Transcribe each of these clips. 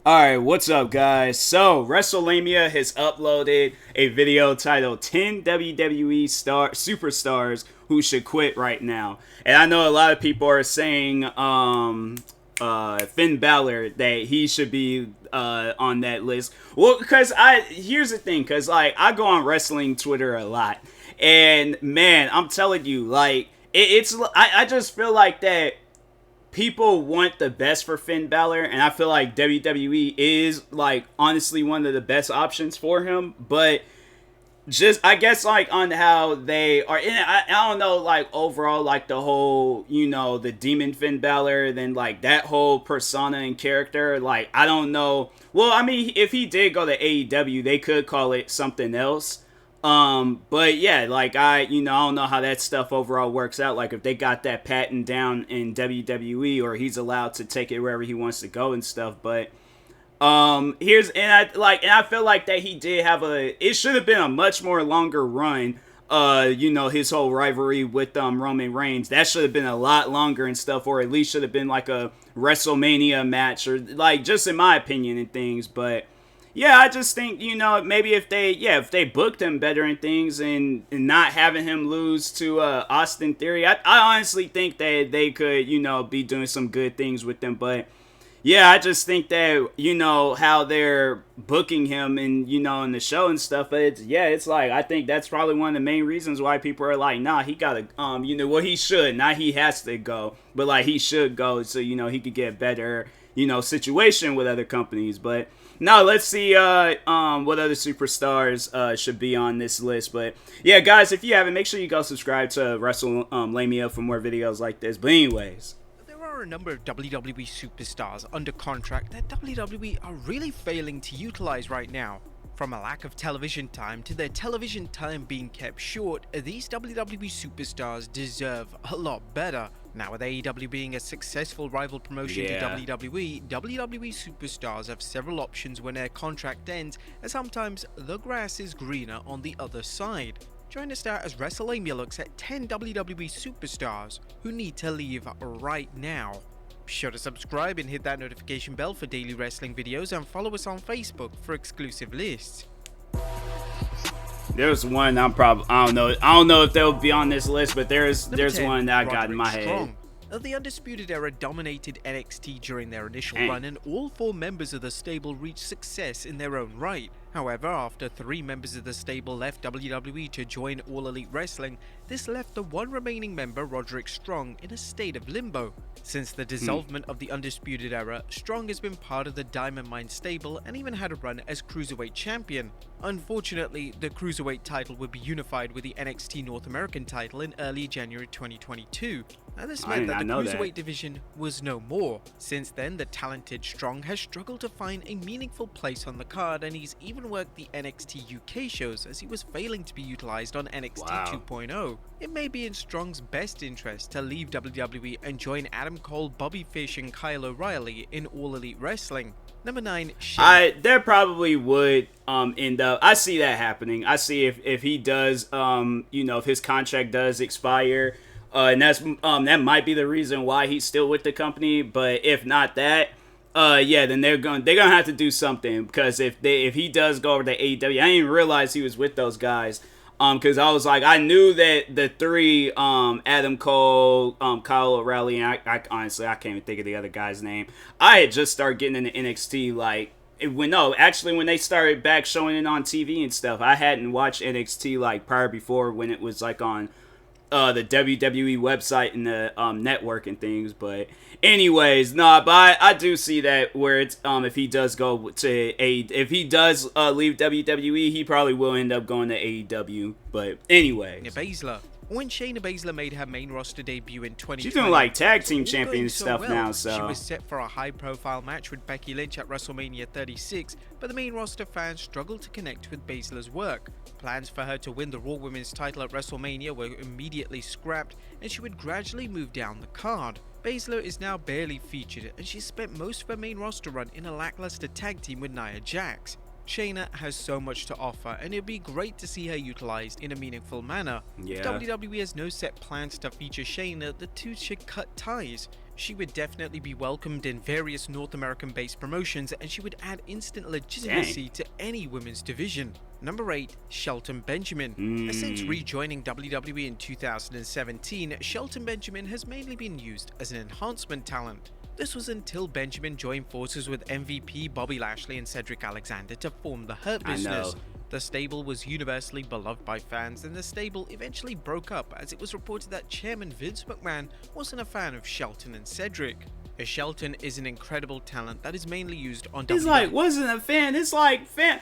Alright, what's up, guys? So, WrestleMania has uploaded a video titled 10 WWE superstars who should quit right now. And I know a lot of people are saying Finn Balor, that he should be on that list. Well, because here's the thing, because like I go on wrestling Twitter a lot, and man, I'm telling you, like I just feel like that people want the best for Finn Balor, and I feel like WWE is like honestly one of the best options for him. But just I guess like on how they are, and I don't know, like overall, like the whole, the demon Finn Balor, then like that whole persona and character, like I don't know. Well, I mean, if he did go to AEW, they could call it something else. But yeah, like I don't know how that stuff overall works out. Like if they got that patent down in WWE, or he's allowed to take it wherever he wants to go and stuff. But I feel like that he did have it should have been a much more longer run. His whole rivalry with Roman Reigns, that should have been a lot longer and stuff, or at least should have been like a WrestleMania match, or like just in my opinion and things. But yeah, I just think, maybe if they booked him better and things, and not having him lose to Austin Theory, I honestly think that they could, be doing some good things with them. But yeah, I just think that, how they're booking him and, in the show and stuff, it's like, I think that's probably one of the main reasons why people are like, nah, he gotta, he should, not he has to go, but like he should go so, he could get better, situation with other companies. But now let's see what other superstars should be on this list. But yeah, guys, if you haven't, make sure you go subscribe to WrestleMania for more videos like this. But anyways, there are a number of WWE superstars under contract that WWE are really failing to utilize right now. From a lack of television time to their television time being kept short, these WWE superstars deserve a lot better. Now, with AEW being a successful rival promotion to WWE, WWE superstars have several options when their contract ends, and sometimes the grass is greener on the other side. Join us now as WrestleMania looks at 10 WWE superstars who need to leave right now. Be sure to subscribe and hit that notification bell for daily wrestling videos, and follow us on Facebook for exclusive lists. There's one I don't know if they'll be on this list, but there's 10, one that I got Roderick in my Strong. head. The Undisputed Era dominated NXT during their initial run, and all 4 members of the stable reached success in their own right. However, after 3 members of the stable left WWE to join All Elite Wrestling, this left the one remaining member, Roderick Strong, in a state of limbo. Since the dissolvement of the Undisputed Era, Strong has been part of the Diamond Mine stable and even had a run as Cruiserweight Champion. Unfortunately, the Cruiserweight title would be unified with the NXT North American title in early January 2022. Now, this meant that the Cruiserweight division was no more. Since then, the talented Strong has struggled to find a meaningful place on the card, and he's even worked the NXT UK shows as he was failing to be utilized on NXT 2.0. It may be in Strong's best interest to leave WWE and join Adam Cole, Bobby Fish, and Kyle O'Reilly in All Elite Wrestling. Number 9, Shayna. There probably would end up. I see that happening. I see if he does, if his contract does expire, and that's that might be the reason why he's still with the company. But if not that, then they're gonna have to do something, because if he does go over to AEW, I didn't even realize he was with those guys. Because I was like, I knew that the 3, Adam Cole, Kyle O'Reilly, and I honestly, I can't even think of the other guy's name. I had just started getting into NXT, like, when they started back showing it on TV and stuff. I hadn't watched NXT, like, prior before, when it was, like, on the WWE website and the network and things. But anyways, but I do see that where it's if he does go to if he does leave WWE, he probably will end up going to AEW. But anyway, Baszler. When Shayna Baszler made her main roster debut in 2020, she's doing like tag team champion stuff now. So she was set for a high-profile match with Becky Lynch at WrestleMania 36, but the main roster fans struggled to connect with Baszler's work. Plans for her to win the Raw Women's title at WrestleMania were immediately scrapped, and she would gradually move down the card. Baszler is now barely featured, and she spent most of her main roster run in a lackluster tag team with Nia Jax. Shayna has so much to offer, and it'd be great to see her utilized in a meaningful manner. If WWE has no set plans to feature Shayna, the two should cut ties. She would definitely be welcomed in various North American-based promotions, and she would add instant legitimacy to any women's division. Number 8, Shelton Benjamin. Since rejoining WWE in 2017, Shelton Benjamin has mainly been used as an enhancement talent. This was until Benjamin joined forces with MVP Bobby Lashley and Cedric Alexander to form the Hurt Business. The stable was universally beloved by fans, and the stable eventually broke up as it was reported that Chairman Vince McMahon wasn't a fan of Shelton and Cedric. Shelton is an incredible talent that is mainly used on WWE. It's like, wasn't a fan, it's like, fan.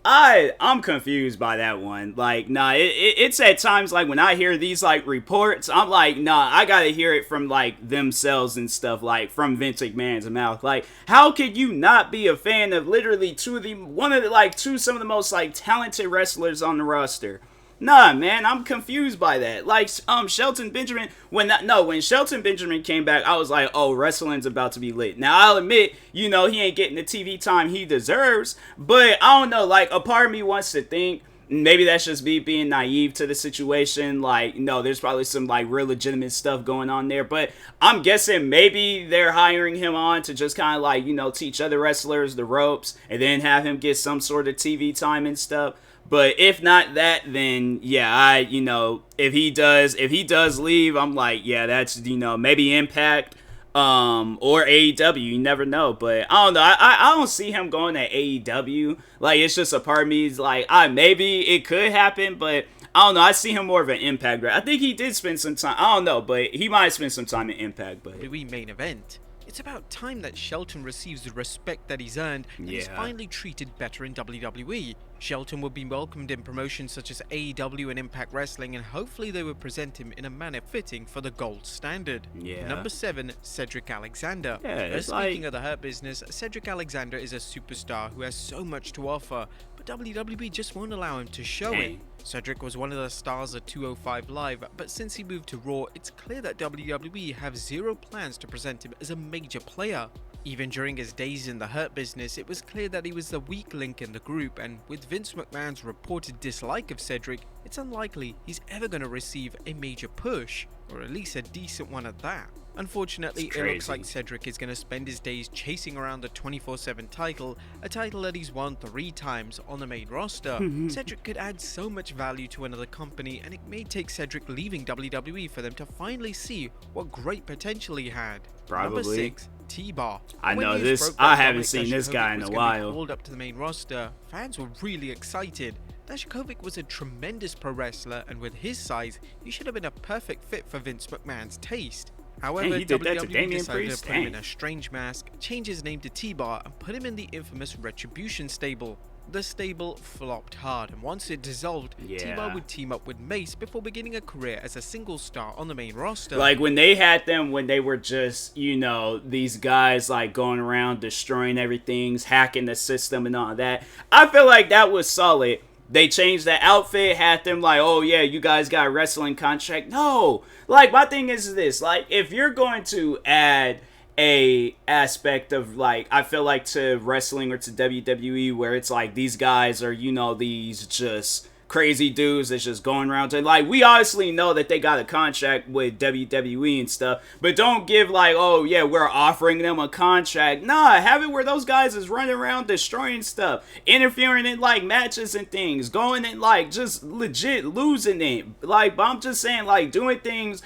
I'm confused by that one. Like, nah, it's at times like when I hear these like reports, I'm like, nah, I gotta hear it from like themselves and stuff, like from Vince McMahon's mouth. Like, how could you not be a fan of literally some of the most like talented wrestlers on the roster? Nah, man, I'm confused by that. Like, Shelton Benjamin, when Shelton Benjamin came back, I was like, oh, wrestling's about to be lit. Now, I'll admit, he ain't getting the TV time he deserves, but I don't know, like, a part of me wants to think, maybe that's just me being naive to the situation, like, there's probably some, like, real legitimate stuff going on there, but I'm guessing maybe they're hiring him on to just kind of, like, teach other wrestlers the ropes, and then have him get some sort of TV time and stuff. But if not that, then yeah, if he does leave, I'm like, yeah, that's, maybe Impact, or AEW, you never know. But I don't know, I don't see him going to AEW. Like, it's just a part of me is like, maybe it could happen, but I don't know, I see him more of an Impact. I think he did spend some time, I don't know, but he might spend some time in Impact. But WWE main event. It's about time that Shelton receives the respect that he's earned and is finally treated better in WWE. Shelton would be welcomed in promotions such as AEW and Impact Wrestling, and hopefully they would present him in a manner fitting for the gold standard. Number 7, Cedric Alexander. Speaking of the Hurt Business, Cedric Alexander is a superstar who has so much to offer, but WWE just won't allow him to show it. Cedric was one of the stars of 205 Live, but since he moved to Raw, it's clear that WWE have zero plans to present him as a major player. Even during his days in the Hurt Business, it was clear that he was the weak link in the group, and with Vince McMahon's reported dislike of Cedric, it's unlikely he's ever going to receive a major push, or at least a decent one at that. Unfortunately, it looks like Cedric is going to spend his days chasing around the 24/7 title, a title that he's won 3 times on the main roster. Cedric could add so much value to another company, and it may take Cedric leaving WWE for them to finally see what great potential he had. Probably. Number 6, TBar. I know this. I haven't seen this guy in a while. Called up to the main roster, fans were really excited. Dijakovic was a tremendous pro wrestler, and with his size, he should have been a perfect fit for Vince McMahon's taste. However, WWE decided to put him in a strange mask, change his name to TBar, and put him in the infamous Retribution stable. The stable flopped hard, and once it dissolved, TBar would team up with Mace before beginning a career as a single star on the main roster. Like, when they had them, when they were just, these guys, like, going around destroying everything, hacking the system and all that, I feel like that was solid. They changed the outfit, had them like, oh yeah, you guys got a wrestling contract. No, like, my thing is this, like, if you're going to add a aspect of, like, I feel like to wrestling or to WWE where it's like these guys are, these just crazy dudes that's just going around and, like, we obviously know that they got a contract with WWE and stuff, but don't give like, oh yeah, we're offering them a contract. Nah, have it where those guys is running around destroying stuff, interfering in like matches and things, going and like just legit losing it. Like, but I'm just saying, like, doing things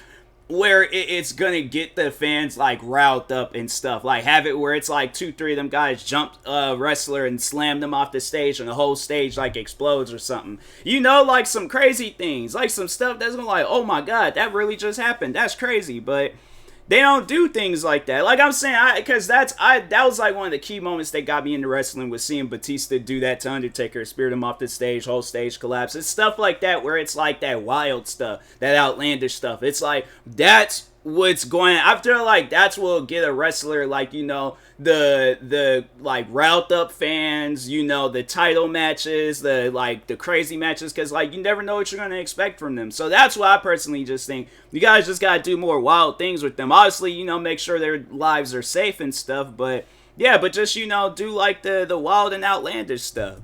where it's gonna get the fans like riled up and stuff. Like, have it where it's like 2-3 of them guys jump a wrestler and slam them off the stage and the whole stage like explodes or something. Like some crazy things, like some stuff that's gonna like, oh my god, that really just happened, that's crazy. But they don't do things like that. Like I'm saying, because that was like one of the key moments that got me into wrestling, was seeing Batista do that to Undertaker, speared him off the stage, whole stage collapse. It's stuff like that where it's like that wild stuff, that outlandish stuff. It's like, that's what's going, I feel like that's what'll get a wrestler, like, the like riled up fans, the title matches, the crazy matches, because like you never know what you're gonna expect from them. So that's why I personally just think you guys just gotta do more wild things with them. Obviously, make sure their lives are safe and stuff, but yeah, but just do like the wild and outlandish stuff.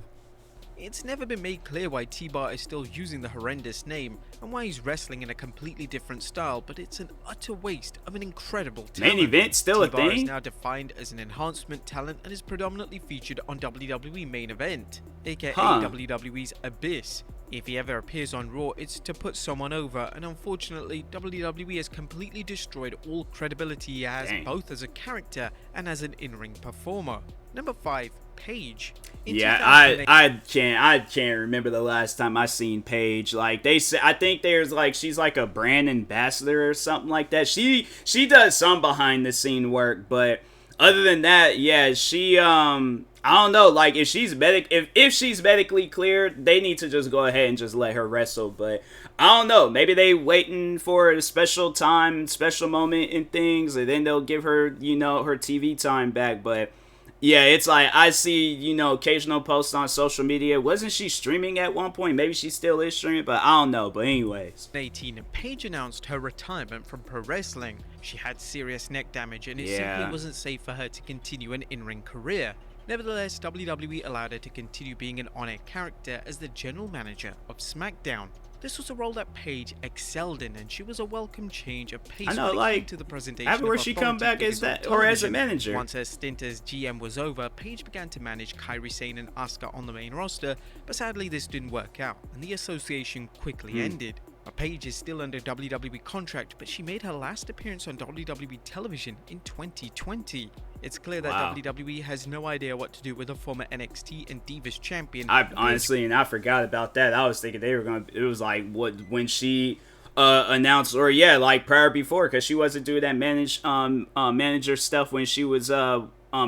It's never been made clear why TBar is still using the horrendous name and why he's wrestling in a completely different style, but it's an utter waste of an incredible talent. Main event still a TBar is thing? now defined as an enhancement talent and is predominantly featured on WWE Main Event, aka WWE's Abyss. If he ever appears on Raw, it's to put someone over, and unfortunately, WWE has completely destroyed all credibility he has both as a character and as an in-ring performer. Number 5. Paige. Yeah, I can't remember the last time I seen Paige. Like they say, I think there's like she's like a brand ambassador or something like that. She does some behind the scene work, but other than that, yeah, she I don't know, like if she's medically cleared, they need to just go ahead and just let her wrestle. But I don't know, maybe they waiting for a special time, special moment and things, and then they'll give her, you know, her TV time back. But yeah, it's like I see, you know, occasional posts on social media. Wasn't she streaming at one point? Maybe she still is streaming, but I don't know. But anyways. 18, Paige announced her retirement from pro wrestling. She had serious neck damage and it simply wasn't safe for her to continue an in-ring career. Nevertheless, WWE allowed her to continue being an on-air character as the general manager of SmackDown. This was a role that Paige excelled in, and she was a welcome change of pace when it came to the presentation of where she come back as that or as a manager. Once her stint as GM was over, Paige began to manage Kairi Sane and Asuka on the main roster, but sadly this didn't work out, and the association quickly ended. Paige is still under WWE contract, but she made her last appearance on WWE television in 2020. It's clear that WWE has no idea what to do with a former NXT and Divas champion. I forgot about that. I was thinking they were gonna. It was like when she announced, or like prior before, because she wasn't doing that manager stuff when she was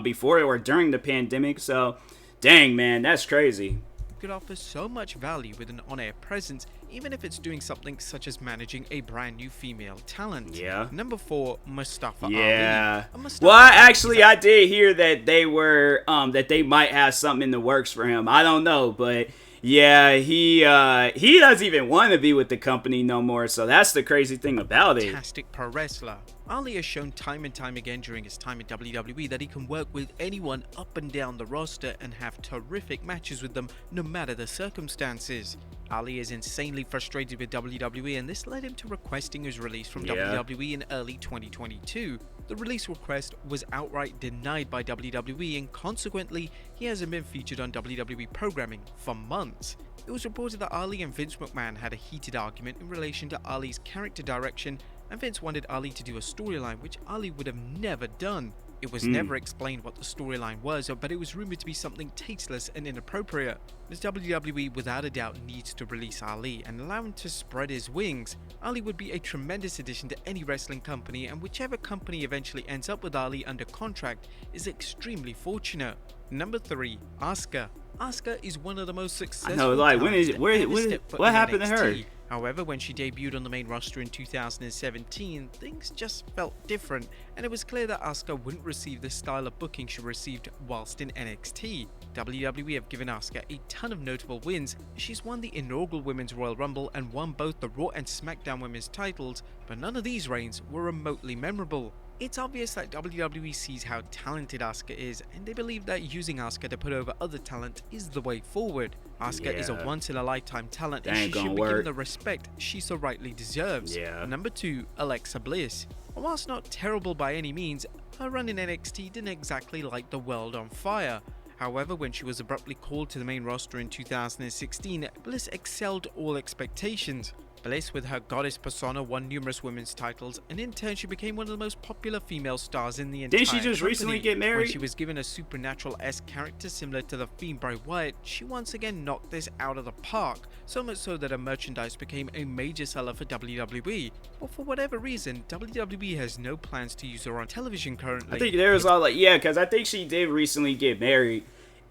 before or during the pandemic. So, dang man, that's crazy. Could offer so much value with an on-air presence, even if it's doing something such as managing a brand new female talent. Yeah. Number 4, Mustafa Ali. Well, I did hear that they were that they might have something in the works for him. I don't know, but yeah, he doesn't even want to be with the company no more. So that's the crazy thing about it. Fantastic pro wrestler. Ali has shown time and time again during his time in WWE that he can work with anyone up and down the roster and have terrific matches with them no matter the circumstances. Ali is insanely frustrated with WWE, and this led him to requesting his release from WWE in early 2022. The release request was outright denied by WWE, and consequently, he hasn't been featured on WWE programming for months. It was reported that Ali and Vince McMahon had a heated argument in relation to Ali's character direction, and Vince wanted Ali to do a storyline which Ali would have never done. It was never explained what the storyline was, but it was rumored to be something tasteless and inappropriate. As WWE without a doubt needs to release Ali and allow him to spread his wings. Ali would be a tremendous addition to any wrestling company, and whichever company eventually ends up with Ali under contract is extremely fortunate. Number 3, Asuka. Asuka is one of the most successful. I know, like what happened to her? However, when she debuted on the main roster in 2017, things just felt different, and it was clear that Asuka wouldn't receive the style of booking she received whilst in NXT. WWE have given Asuka a ton of notable wins. She's won the inaugural Women's Royal Rumble and won both the Raw and SmackDown Women's titles, but none of these reigns were remotely memorable. It's obvious that WWE sees how talented Asuka is, and they believe that using Asuka to put over other talent is the way forward. Asuka is a once-in-a-lifetime talent, and she should be given the respect she so rightly deserves. Number 2, Alexa Bliss. Whilst not terrible by any means, her run in NXT didn't exactly light the world on fire. However, when she was abruptly called to the main roster in 2016, Bliss excelled all expectations. Bliss, with her goddess persona, won numerous women's titles, and in turn she became one of the most popular female stars in the entire Didn't she just recently get married? When she was given a supernatural-esque character similar to the Fiend Bray Wyatt, she once again knocked this out of the park, so much so that her merchandise became a major seller for WWE. But for whatever reason, WWE has no plans to use her on television currently. I think there was all like, because I think she did recently get married.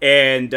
And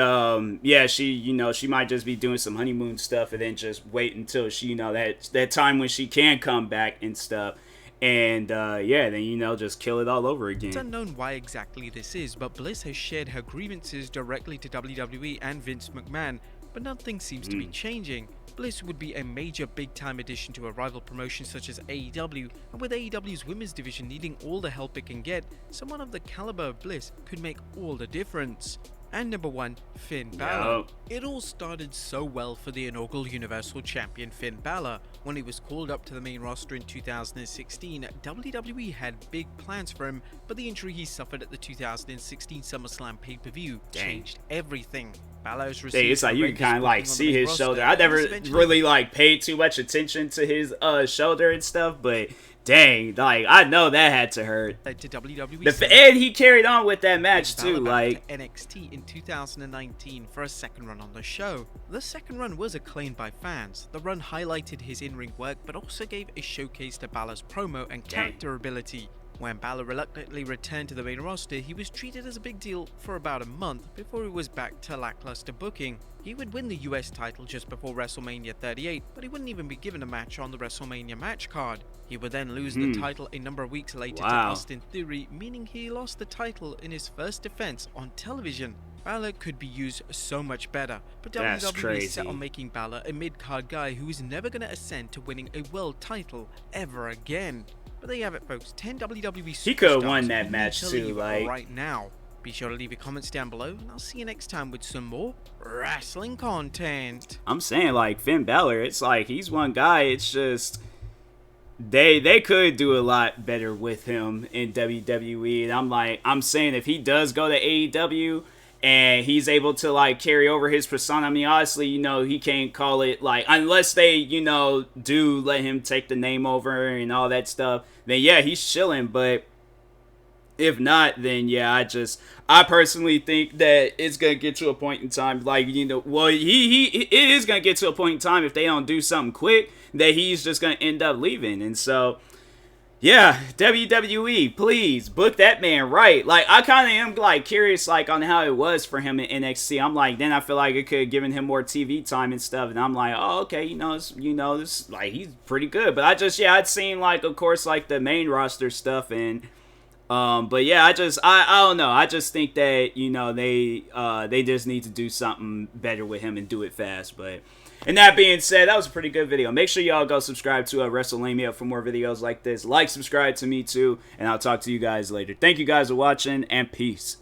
she might just be doing some honeymoon stuff and then just wait until she, that time when she can come back and stuff. And then just kill it all over again. It's unknown why exactly this is, but Bliss has shared her grievances directly to WWE and Vince McMahon, but nothing seems to be changing. Bliss would be a major big-time addition to a rival promotion such as AEW, and with AEW's women's division needing all the help it can get, someone of the caliber of Bliss could make all the difference. And number 1, Finn Balor. Yup. It all started so well for the inaugural Universal Champion Finn Balor. When he was called up to the main roster in 2016, WWE had big plans for him, but the injury he suffered at the 2016 SummerSlam pay-per-view changed everything. Balor's received It's like you can kind of like see his shoulder. I never really like paid too much attention to his shoulder and stuff, but dang, like I know that had to hurt. To WWE And he carried on with that match too, like to NXT in 2019 for a second run on the show. The second run was acclaimed by fans. The run highlighted his in-ring work, but also gave a showcase to Balor's promo and character ability. When Balor reluctantly returned to the main roster, he was treated as a big deal for about a month before he was back to lackluster booking. He would win the US title just before WrestleMania 38, but he wouldn't even be given a match on the WrestleMania match card. He would then lose the title a number of weeks later to Austin Theory, meaning he lost the title in his first defense on television. Balor could be used so much better, but WWE is set on making Balor a mid-card guy who is never going to ascend to winning a world title ever again. But there you have it, folks. 10 WWE superstars. He could have won that match too, like right now. Be sure to leave your comments down below, and I'll see you next time with some more wrestling content. I'm saying, like Finn Balor, it's like he's one guy. It's just they could do a lot better with him in WWE. And I'm saying if he does go to AEW and he's able to like carry over his persona. I mean, honestly, he can't call it like unless they, do let him take the name over and all that stuff. Then yeah, he's chilling. But if not, then yeah, I personally think that it's gonna get to a point in time, like it is gonna get to a point in time if they don't do something quick that he's just gonna end up leaving, and so. Yeah, WWE, please book that man right. Like, I kind of am like curious, like on how it was for him in NXT. I'm like, then I feel like it could have given him more TV time and stuff. And I'm like, oh, okay, this like he's pretty good. But I'd seen like, of course, like the main roster stuff and. But yeah, I don't know. I just think that they just need to do something better with him and do it fast. But. And that being said, that was a pretty good video. Make sure y'all go subscribe to WrestleMania for more videos like this. Like, subscribe to me too, and I'll talk to you guys later. Thank you guys for watching, and peace.